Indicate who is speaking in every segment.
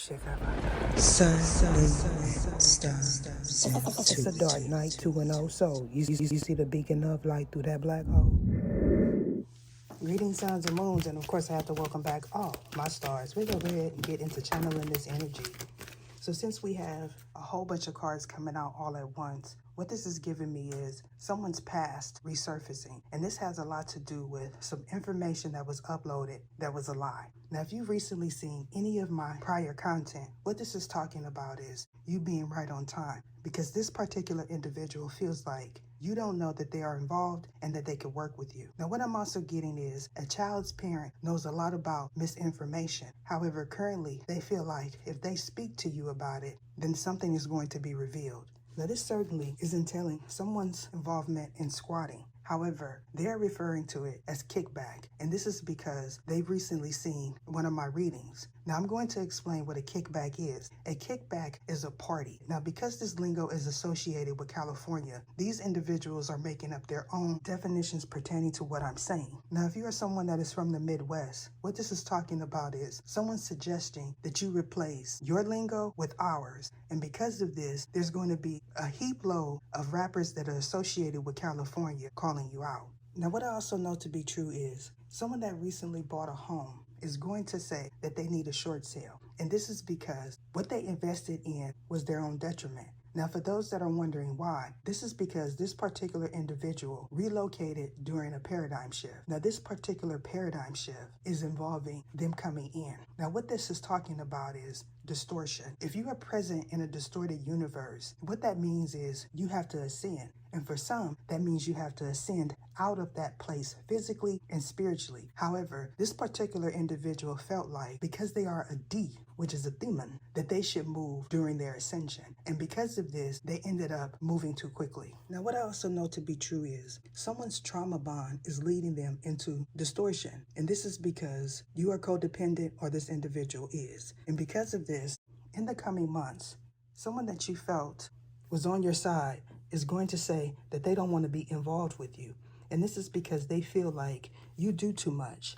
Speaker 1: Sun, stars,
Speaker 2: It's a dark night, 2-0. So, you see the beacon of light through that black hole? Greetings, suns and moons, and of course, I have to welcome back all my stars. We're going to go ahead and get into channeling this energy. So, since we have a whole bunch of cards coming out all at once, what this is giving me is someone's past resurfacing. And this has a lot to do with some information that was uploaded that was a lie. Now, if you've recently seen any of my prior content, what this is talking about is you being right on time. Because this particular individual feels like you don't know that they are involved and that they could work with you. Now, what I'm also getting is a child's parent knows a lot about misinformation. However, currently, they feel like if they speak to you about it, then something is going to be revealed. Now, this certainly is entailing someone's involvement in squatting. However, they're referring to it as kickback, and this is because they've recently seen one of my readings. Now, I'm going to explain what a kickback is. A kickback is a party. Now, because this lingo is associated with California, these individuals are making up their own definitions pertaining to what I'm saying. Now, if you are someone that is from the Midwest, what this is talking about is someone suggesting that you replace your lingo with ours. And because of this, there's going to be a heap load of rappers that are associated with California calling you out. Now, what I also know to be true is someone that recently bought a home is going to say that they need a short sale. And this is because what they invested in was their own detriment. Now, for those that are wondering why, this is because this particular individual relocated during a paradigm shift. Now, this particular paradigm shift is involving them coming in. Now, what this is talking about is distortion. If you are present in a distorted universe, what that means is you have to ascend. And for some, that means you have to ascend out of that place physically and spiritually. However, this particular individual felt like because they are a D, which is a demon, that they should move during their ascension. And because of this, they ended up moving too quickly. Now, what I also know to be true is someone's trauma bond is leading them into distortion. And this is because you are codependent or this individual is. And because of this, in the coming months, someone that you felt was on your side is going to say that they don't want to be involved with you. And this is because they feel like you do too much.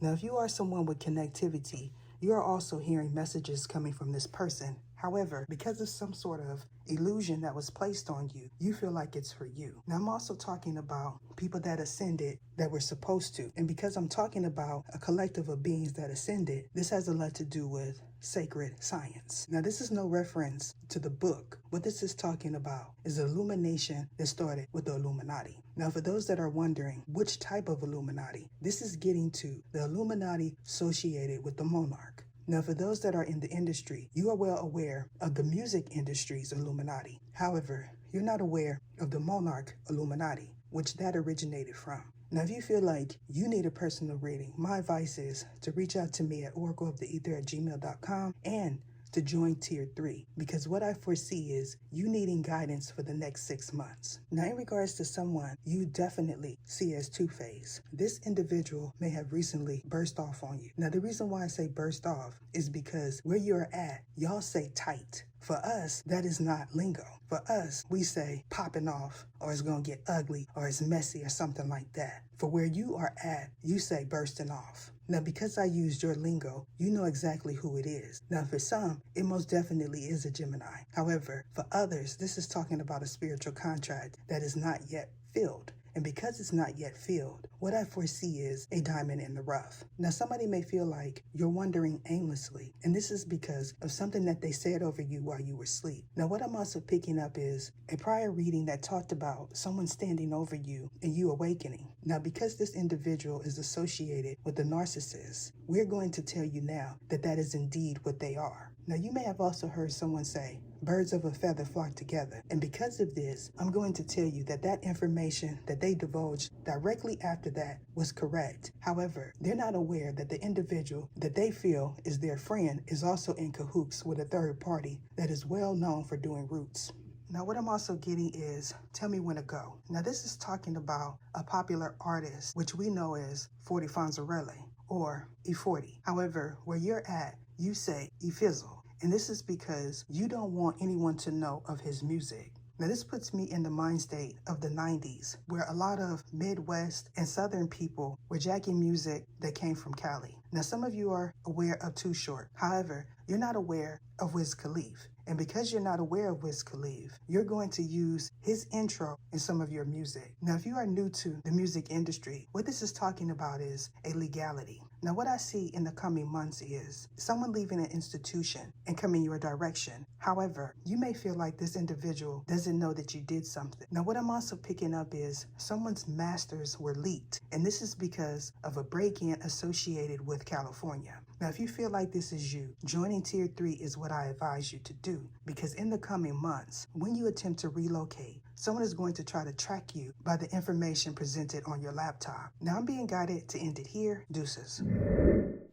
Speaker 2: Now, if you are someone with connectivity, you are also hearing messages coming from this person. However, because of some sort of illusion that was placed on you, you feel like it's for you. Now, I'm also talking about people that ascended that were supposed to. And because I'm talking about a collective of beings that ascended, this has a lot to do with sacred science. Now, this is no reference to the book. What this is talking about is the illumination that started with the Illuminati. Now, for those that are wondering which type of Illuminati, this is getting to the Illuminati associated with the monarch. Now, for those that are in the industry, you are well aware of the music industry's Illuminati. However, you're not aware of the monarch Illuminati, which that originated from. Now, if you feel like you need a personal reading, my advice is to reach out to me at oracleoftheether@gmail.com and to join Tier 3, because what I foresee is you needing guidance for the next 6 months. Now, in regards to someone you definitely see as two-faced, this individual may have recently burst off on you. Now, the reason why I say burst off is because where you're at, y'all say tight. For us, that is not lingo. For us, we say popping off, or it's going to get ugly, or it's messy, or something like that. For where you are at, you say bursting off. Now, because I used your lingo, you know exactly who it is. Now, for some, it most definitely is a Gemini. However, for others, this is talking about a spiritual contract that is not yet filled. And because it's not yet filled, what I foresee is a diamond in the rough. Now, somebody may feel like you're wandering aimlessly, and this is because of something that they said over you while you were asleep. Now, what I'm also picking up is a prior reading that talked about someone standing over you and you awakening. Now, because this individual is associated with the narcissist, we're going to tell you now that that is indeed what they are. Now, you may have also heard someone say, birds of a feather flock together. And because of this, I'm going to tell you that that information that they divulged directly after that was correct. However, they're not aware that the individual that they feel is their friend is also in cahoots with a third party that is well known for doing roots. Now, what I'm also getting is Tell Me When to Go. Now, this is talking about a popular artist, which we know as 40 Fonzarelli or E40. However, where you're at, you say E-Fizzle. And this is because you don't want anyone to know of his music. Now, this puts me in the mind state of the 90s, where a lot of Midwest and Southern people were jacking music that came from Cali. Now, some of you are aware of Too Short. However, you're not aware of Wiz Khalifa. And because you're not aware of Wiz Khalifa, you're going to use his intro in some of your music. Now, if you are new to the music industry, what this is talking about is a legality. Now, what I see in the coming months is someone leaving an institution and coming your direction. However, you may feel like this individual doesn't know that you did something. Now, what I'm also picking up is someone's masters were leaked, and this is because of a break-in associated with California. Now, if you feel like this is you, joining Tier 3 is what I advise you to do, because in the coming months, when you attempt to relocate, someone is going to try to track you by the information presented on your laptop. Now, I'm being guided to end it here. Deuces.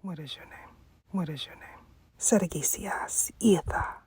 Speaker 2: What is your name? What is your name? Sergisias Etha.